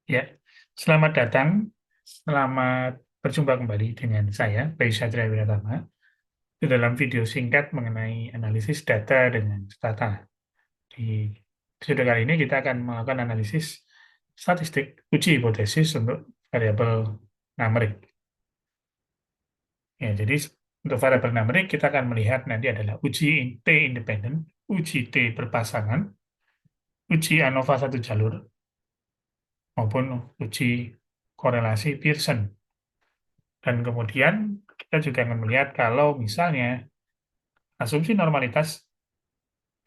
Ya, selamat datang. Selamat berjumpa kembali dengan saya, Bayu Satria Wiratama, di dalam video singkat mengenai analisis data dengan stata. Di episode kali ini kita akan melakukan analisis statistik uji hipotesis untuk variabel numerik. Ya, jadi untuk variabel numerik kita akan melihat nanti adalah uji T independen, uji T berpasangan, uji ANOVA satu jalur, maupun uji korelasi Pearson. Dan kemudian kita juga akan melihat kalau misalnya asumsi normalitas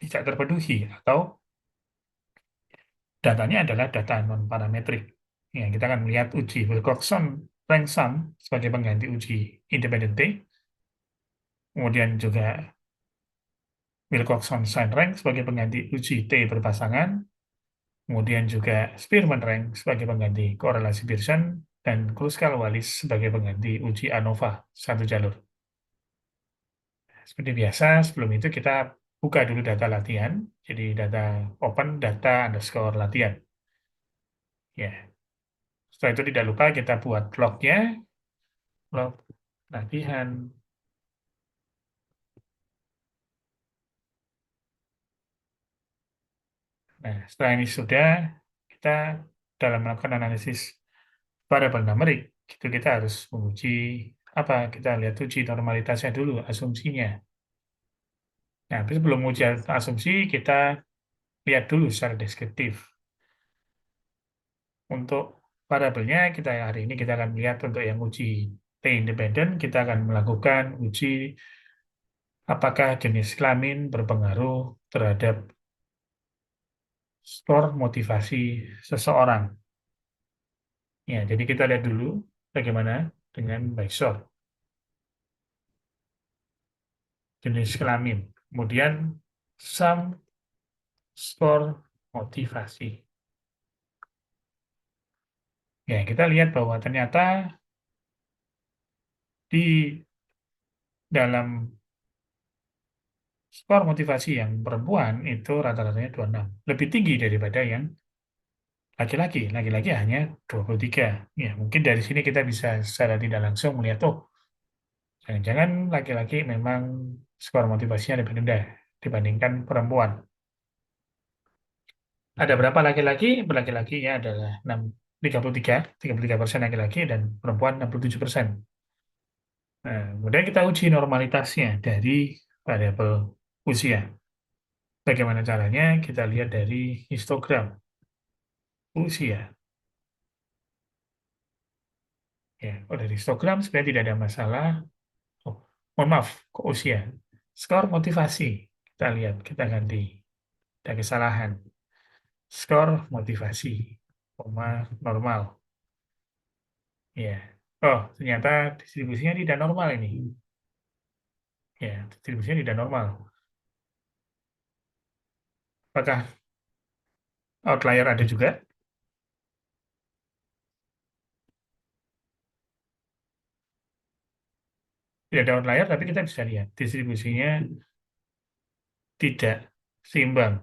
tidak terpenuhi atau datanya adalah data non-parametrik. Ya, kita akan melihat uji Wilcoxon rank sum sebagai pengganti uji independen T, kemudian juga Wilcoxon sign rank sebagai pengganti uji T berpasangan, kemudian juga Spearman rank sebagai pengganti korelasi Pearson, dan Kruskal-Wallis sebagai pengganti uji ANOVA satu jalur. Seperti biasa, sebelum itu kita buka dulu data latihan. Jadi data open data underscore latihan. Ya, setelah itu tidak lupa kita buat lognya, log latihan. Nah, setelah ini sudah, kita dalam melakukan analisis variabel numerik, itu kita harus menguji apa? Kita lihat uji normalitasnya dulu, asumsinya. Nah, tapi sebelum menguji asumsi, kita lihat dulu secara deskriptif. Untuk variabelnya kita hari ini kita akan lihat untuk yang uji T independen kita akan melakukan uji apakah jenis kelamin berpengaruh terhadap skor motivasi seseorang. Ya, jadi kita lihat dulu bagaimana dengan Bayesor jenis kelamin. Kemudian sum skor motivasi. Ya, kita lihat bahwa ternyata di dalam skor motivasi yang perempuan itu rata-ratanya 26, lebih tinggi daripada yang laki-laki. Laki-laki hanya 23. Ya, mungkin dari sini kita bisa secara tidak langsung melihat, oh, jangan-jangan laki-laki memang skor motivasinya lebih rendah dibandingkan perempuan. Ada berapa laki-laki? Laki-lakinya adalah 33% laki-laki dan perempuan 67%. Nah, kemudian kita uji normalitasnya dari variabel usia. Bagaimana caranya? Kita lihat dari histogram usia. Ya, kalau dari histogram sebenarnya tidak ada masalah. Oh, mohon maaf, kok usia? Skor motivasi. Kita lihat, kita ganti. Ada kesalahan. Skor motivasi. Koma normal. Ya. Oh, ternyata distribusinya tidak normal ini. Ya, distribusinya tidak normal. Apakah outlier ada juga? Tidak ada outlier, tapi kita bisa lihat distribusinya tidak seimbang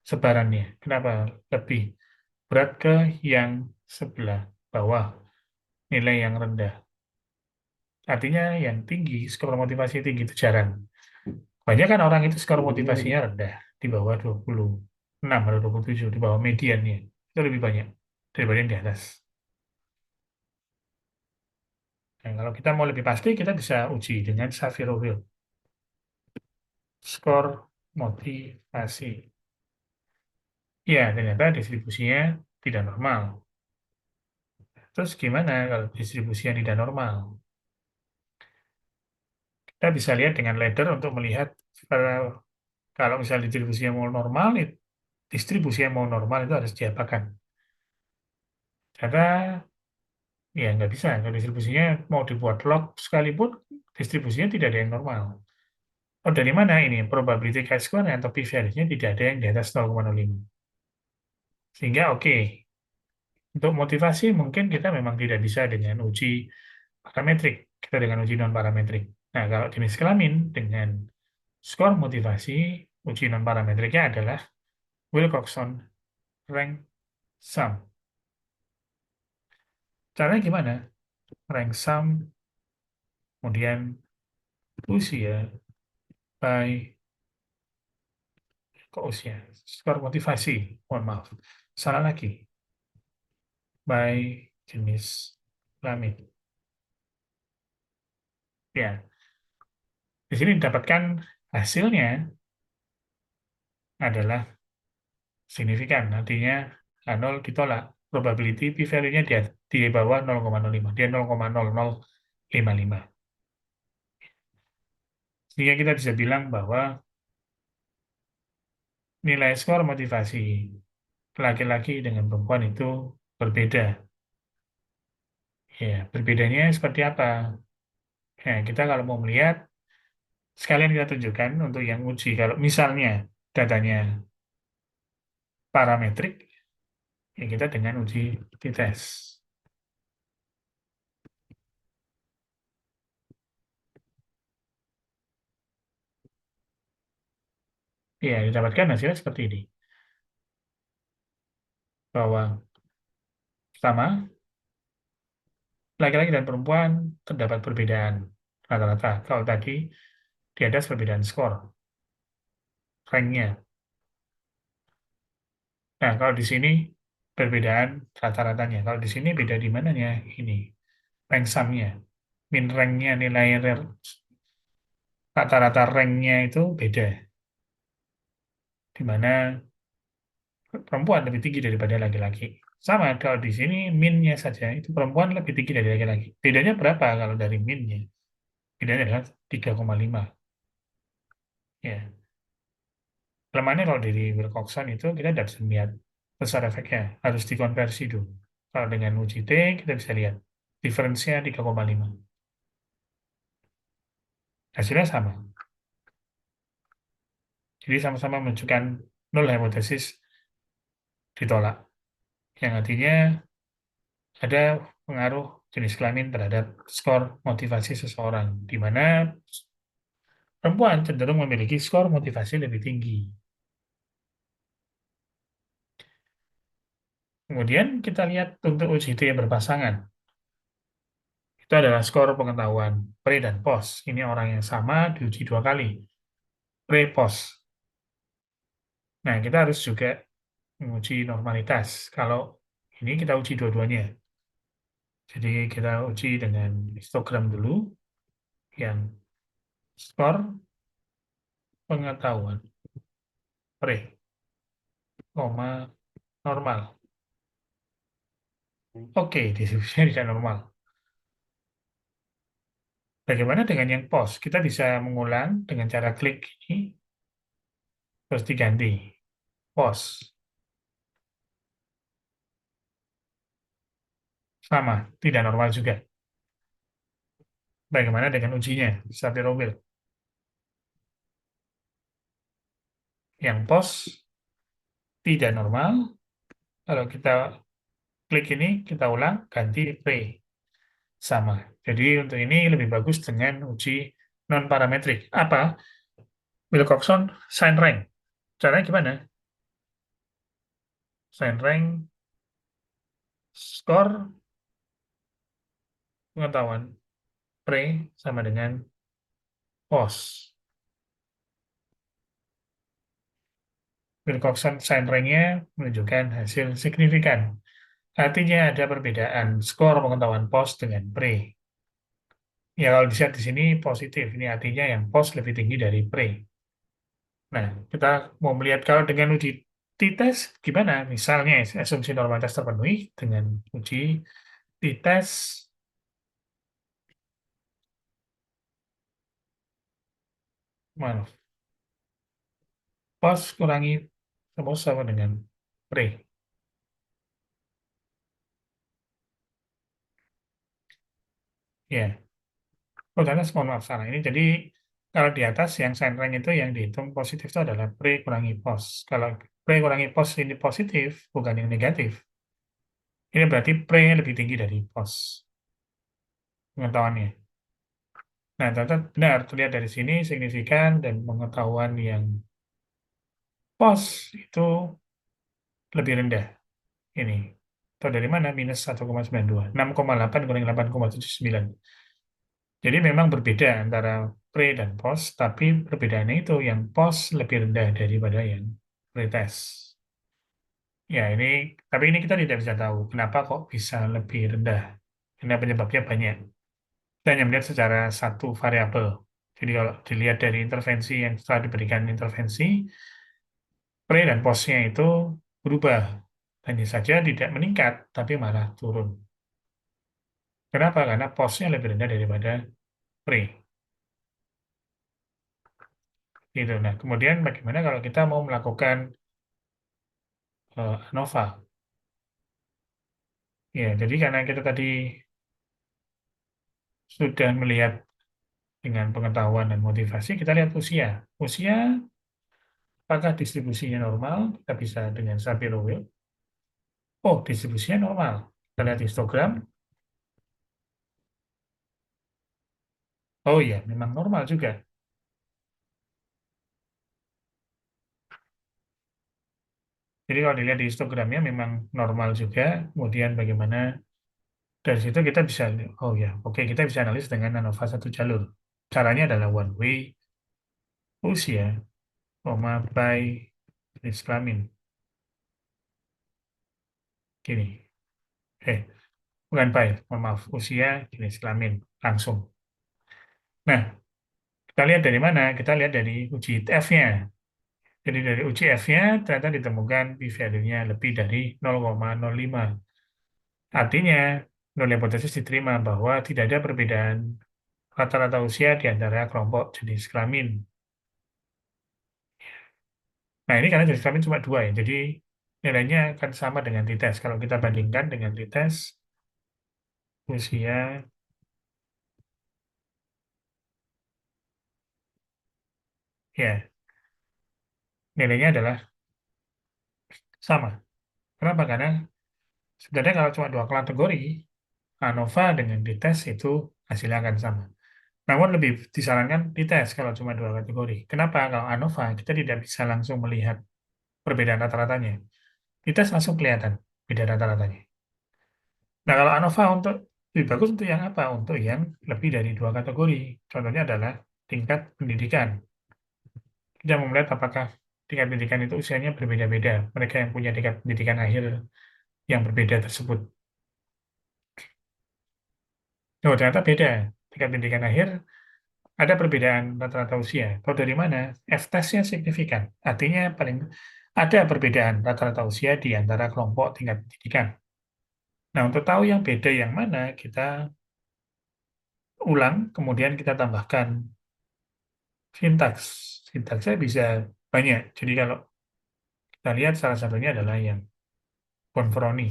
sebarannya. Kenapa? Lebih berat ke yang sebelah bawah, nilai yang rendah. Artinya yang tinggi, skor motivasi tinggi itu jarang. Banyak kan orang itu skor motivasinya rendah, di bawah 26 atau 27, di bawah mediannya. Itu lebih banyak daripada yang di atas. Nah, kalau kita mau lebih pasti, kita bisa uji dengan Saviro-Wheel. Skor motivasi. Ya, ternyata distribusinya tidak normal. Terus gimana kalau distribusinya tidak normal? Kita bisa lihat dengan ladder untuk melihat kalau misalnya distribusinya mau normal, distribusi yang mau normal itu harus diapakan? Karena ya nggak bisa, kalau distribusinya mau dibuat log sekalipun, distribusinya tidak ada yang normal. Oh, dari mana ini? Probability chi-square atau p-value-nya tidak ada yang di atas 0,05. Sehingga oke, untuk motivasi mungkin kita memang tidak bisa dengan uji parametrik, kita dengan uji non-parametrik. Nah, kalau jenis kelamin dengan skor motivasi, uji non-parametriknya adalah Wilcoxon rank sum. Caranya gimana? Rank sum, kemudian usia, by, kok usia? Skor motivasi, mohon maaf. Salah lagi, by jenis kelamin. Ya, di sini didapatkan hasilnya adalah signifikan. Artinya nol ditolak. Probability p-value-nya di bawah 0,05. Dia 0,0055. Sehingga kita bisa bilang bahwa nilai skor motivasi laki-laki dengan perempuan itu berbeda. Ya, berbedanya seperti apa? Ya, kita kalau mau melihat, sekalian kita tunjukkan untuk yang uji. Kalau misalnya datanya parametrik, ya kita dengan uji t-test. Ya, didapatkan hasilnya seperti ini. Bahwa pertama, laki-laki dan perempuan terdapat perbedaan rata-rata. Kalau tadi di atas perbedaan skor, ranknya. Nah, kalau di sini perbedaan rata-ratanya. Kalau di sini beda di mananya? Ini, rank sum-nya. Min ranknya, nilai rata-rata ranknya itu beda. Di mana perempuan lebih tinggi daripada laki-laki. Sama, kalau di sini min-nya saja, itu perempuan lebih tinggi dari laki-laki. Bedanya berapa kalau dari min-nya? Bedanya adalah 3,5. Ya. Kelemahannya kalau dari Wilcoxon itu kita tidak bisa lihat besar efeknya. Harus dikonversi dulu. Kalau dengan uji T, kita bisa lihat. Difference-nya 3,5. Hasilnya sama. Jadi sama-sama menunjukkan null hipotesis ditolak. Yang artinya ada pengaruh jenis kelamin terhadap skor motivasi seseorang, di mana perempuan cenderung memiliki skor motivasi lebih tinggi. Kemudian kita lihat untuk uji T berpasangan. Itu adalah skor pengetahuan pre dan post. Ini orang yang sama diuji dua kali, pre post. Nah, kita harus juga menguji normalitas. Kalau ini kita uji dua-duanya. Jadi kita uji dengan histogram dulu, yang skor pengetahuan pre, koma, normal. Oke, distribusinya tidak normal. Bagaimana dengan yang post? Kita bisa mengulang dengan cara klik ini, terus diganti. Post. Sama, tidak normal juga. Bagaimana dengan ujinya? Sapir-Wheel. Yang post tidak normal. Kalau kita klik ini, kita ulang, ganti play. Sama. Jadi untuk ini lebih bagus dengan uji non-parametrik. Apa? Wilcoxon sign rank. Caranya gimana? Sign rank, skor, pengetahuan. Pre sama dengan post. Wilcoxon sign rank-nya menunjukkan hasil signifikan. Artinya ada perbedaan skor pengetahuan post dengan pre. Ya kalau dilihat di sini positif. Ini artinya yang post lebih tinggi dari pre. Nah, kita mau melihat kalau dengan uji t-test gimana? Misalnya asumsi normalitas terpenuhi dengan uji t-test mana? Post kurangi sama dengan pre. Ya, oh ternyata mohon maaf salah. Ini jadi kalau di atas yang sign rank itu yang dihitung positif itu adalah pre kurangi post. Kalau pre kurangi post ini positif, bukan yang negatif. Ini berarti pre-nya lebih tinggi dari post pengetahuannya. Nah, ternyata benar terlihat dari sini signifikan dan pengetahuan yang post itu lebih rendah. Ini. Tahu dari mana? Minus 1,92. 6,8 kurangi 8,79. Jadi memang berbeda antara pre dan post, tapi perbedaannya itu yang post lebih rendah daripada yang pretest. Ya, tapi ini kita tidak bisa tahu kenapa kok bisa lebih rendah. Karena penyebabnya banyak. Kita hanya melihat secara satu variabel. Jadi kalau dilihat dari intervensi yang setelah diberikan intervensi, pre dan postnya itu berubah. Hanya saja tidak meningkat, tapi malah turun. Kenapa? Karena postnya lebih rendah daripada pre. Gitu. Nah, kemudian bagaimana kalau kita mau melakukan ANOVA? Ya, jadi karena kita tadi sudah melihat dengan pengetahuan dan motivasi, kita lihat usia. Usia, apakah distribusinya normal? Kita bisa dengan Shapiro Wilk. Oh, distribusinya normal. Kita lihat histogram. Oh iya, memang normal juga. Jadi kalau dilihat di histogramnya memang normal juga. Kemudian bagaimana dari situ kita bisa, oh ya, oke kita bisa analis dengan ANOVA satu jalur. Caranya adalah one way, usia, koma, by, jenis kelamin. Gini, bukan by, mohon maaf, usia, jenis kelamin, langsung. Nah, kita lihat dari mana? Kita lihat dari uji F-nya. Jadi dari uji F-nya ternyata ditemukan p-value-nya lebih dari 0,05. Artinya, nilai hipotesis diterima bahwa tidak ada perbedaan rata-rata usia di antara kelompok jenis kelamin. Nah, ini karena jenis kelamin cuma dua ya, jadi nilainya akan sama dengan t-test. Kalau kita bandingkan dengan t-test, usia, ya, nilainya adalah sama. Kenapa? Karena sebenarnya kalau cuma dua kategori, ANOVA dengan t-test itu hasilnya akan sama. Namun lebih disarankan t-test kalau cuma dua kategori. Kenapa? Kalau ANOVA, kita tidak bisa langsung melihat perbedaan rata-ratanya. T-test langsung kelihatan beda rata-ratanya. Nah, kalau ANOVA lebih bagus untuk yang apa? Untuk yang lebih dari dua kategori. Contohnya adalah tingkat pendidikan. Kita mau melihat apakah tingkat pendidikan itu usianya berbeda-beda. Mereka yang punya tingkat pendidikan akhir yang berbeda tersebut. Oh, ternyata beda. Tingkat pendidikan akhir ada perbedaan rata-rata usia. Tahu dari mana? F-testnya signifikan. Artinya paling ada perbedaan rata-rata usia di antara kelompok tingkat pendidikan. Nah, untuk tahu yang beda yang mana, kita ulang, kemudian kita tambahkan sintaks. Sintaksnya bisa banyak. Jadi kalau kita lihat salah satunya adalah yang Bonferroni.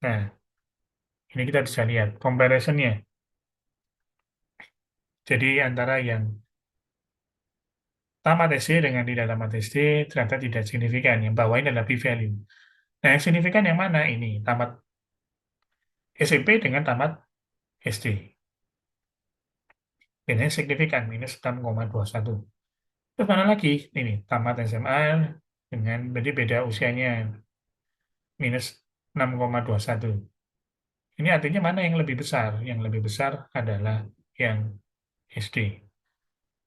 Nah, ini kita bisa lihat comparison-nya. Jadi antara yang tamat SD dengan tidak tamat SD ternyata tidak signifikan. Yang bawah ini adalah p-value. Nah, yang signifikan yang mana ini? Tamat SMP dengan tamat SD. Bedanya signifikan, minus 6,21. Terus mana lagi? Ini, tamat SMA dengan, berarti beda usianya, minus 6,21. Ini artinya mana yang lebih besar? Yang lebih besar adalah yang SD.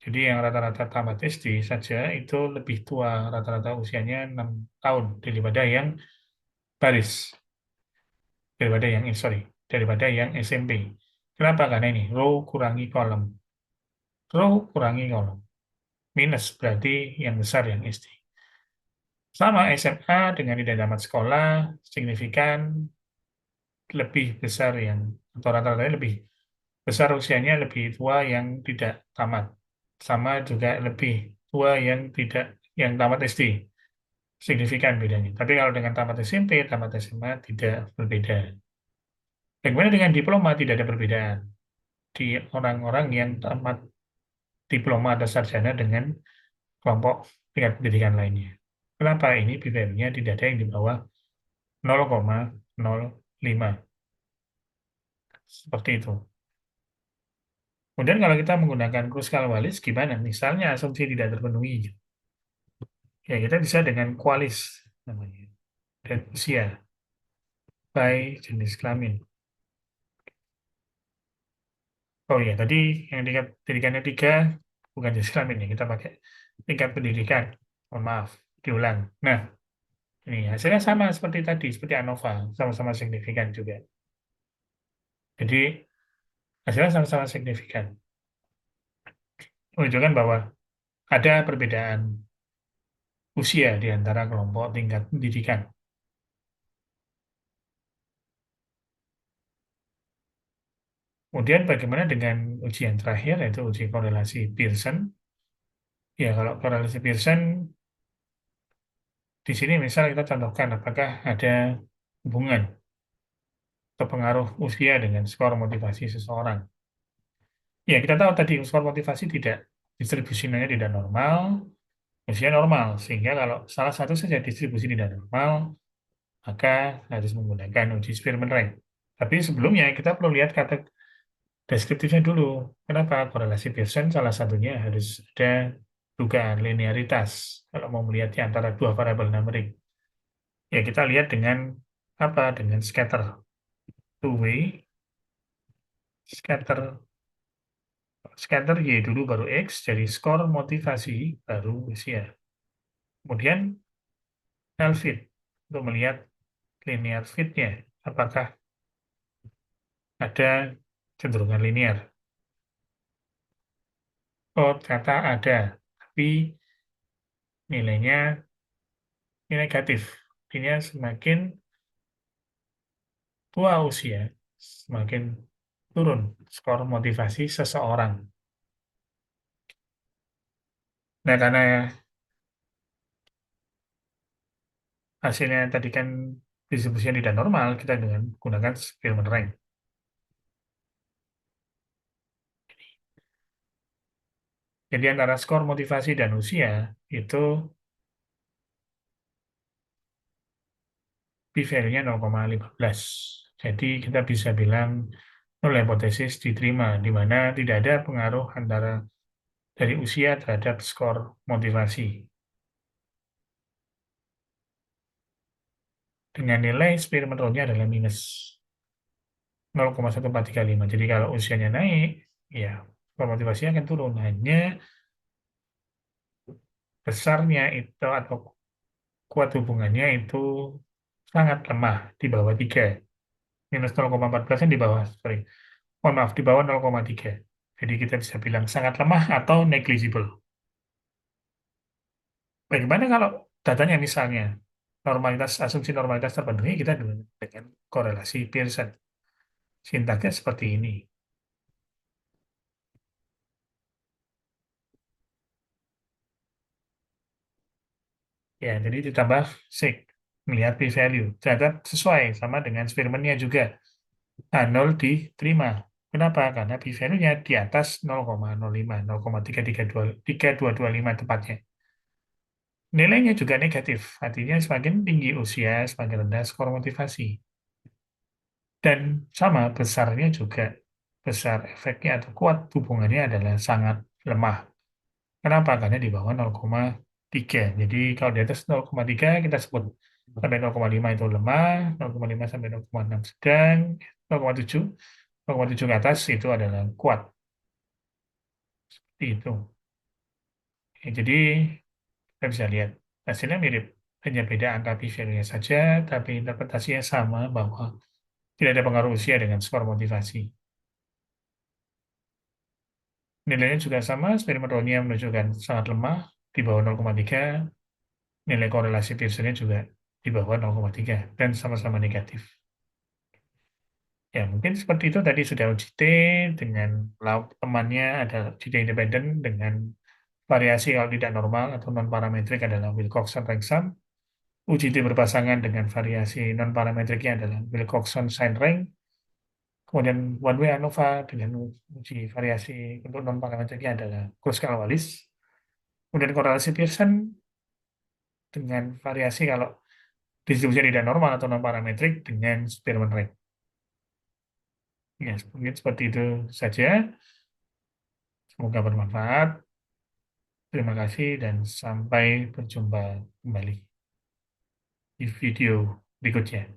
Jadi yang rata-rata tamat SD saja itu lebih tua, rata-rata usianya 6 tahun daripada yang baris, daripada yang SMP. Kenapa? Karena ini row kurangi kolom. Row kurangi kolom. Minus berarti yang besar yang SD. Sama SMA dengan tidak tamat sekolah, signifikan lebih besar yang, atau rata-rata lebih besar usianya lebih tua yang tidak tamat. Sama juga lebih tua yang tidak, yang tamat SD. Signifikan bedanya. Tapi kalau dengan tamat SMP, tamat SMA tidak berbeda. Dan kemudian dengan diploma tidak ada perbedaan. Di orang-orang yang tamat diploma atau sarjana dengan kelompok tingkat pendidikan lainnya. Kenapa ini BBM-nya tidak ada yang di bawah 0,05. Seperti itu. Kemudian kalau kita menggunakan Kruskal-Wallis, gimana? Misalnya asumsi tidak terpenuhi. Ya, kita bisa dengan kualis namanya. Dan usia. by jenis kelamin. Oh iya, tadi yang tingkat pendidikannya 3 bukan jenis kelamin ya, kita pakai tingkat pendidikan. Mohon maaf, diulang. Nah, ini hasilnya sama seperti tadi, seperti ANOVA, sama-sama signifikan juga. Jadi hasilnya sama-sama signifikan, menunjukkan bahwa ada perbedaan usia di antara kelompok tingkat pendidikan. Kemudian bagaimana dengan ujian terakhir, yaitu uji korelasi Pearson? Ya, kalau korelasi Pearson, di sini misal kita contohkan apakah ada hubungan atau pengaruh usia dengan skor motivasi seseorang. Ya, kita tahu tadi skor motivasi tidak, distribusinya tidak normal, usia normal. Sehingga kalau salah satu saja distribusi tidak normal, maka harus menggunakan uji Spearman-Rank. Tapi sebelumnya kita perlu lihat kata deskriptifnya dulu. Kenapa? Korelasi Pearson salah satunya harus ada dugaan linearitas kalau mau melihat di antara dua variabel numerik. Ya, kita lihat dengan apa? Dengan scatter. Two-way, scatter, scatter Y dulu baru X, jadi skor motivasi baru usia. Kemudian null fit, untuk melihat linear fit-nya. Apakah ada cenderungan linear? Oh, ternyata ada, tapi nilainya ini negatif. Artinya semakin tua usia, semakin turun skor motivasi seseorang. Nah, karena hasilnya tadi kan distribusinya tidak normal, kita dengan gunakan Spearman rank. Jadi antara skor motivasi dan usia itu p-value-nya 0,15. Jadi kita bisa bilang null hipotesis diterima, di mana tidak ada pengaruh antara dari usia terhadap skor motivasi. Dengan nilai Spearman rule-nya adalah minus 0,1435. Jadi kalau usianya naik, ya skor motivasinya akan turun. Hanya besarnya itu atau kuat hubungannya itu sangat lemah di bawah 3. Minus 0,14 di bawah, sorry. Mohon maaf, di bawah 0,3. Jadi kita bisa bilang sangat lemah atau negligible. Bagaimana kalau datanya misalnya normalitas, asumsi normalitas terpenuhi, kita dengan korelasi Pearson. Sintaksnya seperti ini. Ya, jadi ditambah sig, melihat p-value. Ternyata sesuai sama dengan Spearman-nya juga. Nah, 0 diterima. Kenapa? Karena p-value-nya di atas 0,05, 0,332, tepatnya. Nilainya juga negatif, artinya semakin tinggi usia, semakin rendah skor motivasi. Dan sama besarnya juga, besar efeknya atau kuat hubungannya adalah sangat lemah. Kenapa? Karena di bawah 0,3. Jadi kalau di atas 0,3 kita sebut sampai 0,5 itu lemah, 0,5 sampai 0,6 sedang, 0,7, 0,7 ke atas itu adalah kuat. Seperti itu. Ya, jadi kita bisa lihat hasilnya mirip, hanya beda angka p-value-nya saja, tapi interpretasinya sama bahwa tidak ada pengaruh usia dengan skor motivasi. Nilainya juga sama, eksperimentalnya menunjukkan sangat lemah, di bawah 0,3, nilai korelasi Pearson-nya juga di bawah 0,3, dan sama-sama negatif. Ya, mungkin seperti itu tadi sudah uji T, dengan temannya ada uji T independen, dengan variasi kalau tidak normal atau non-parametrik adalah Wilcoxon-Rank sum, uji T berpasangan dengan variasi non-parametriknya adalah Wilcoxon-Sine-Rank, kemudian one way ANOVA dengan uji variasi untuk non-parametriknya adalah Kruskal-Wallis. Kemudian korelasi Pearson dengan variasi kalau distribusi tidak normal atau non-parametrik dengan Spearman rank. Ya, mungkin seperti itu saja. Semoga bermanfaat. Terima kasih dan sampai berjumpa kembali di video berikutnya.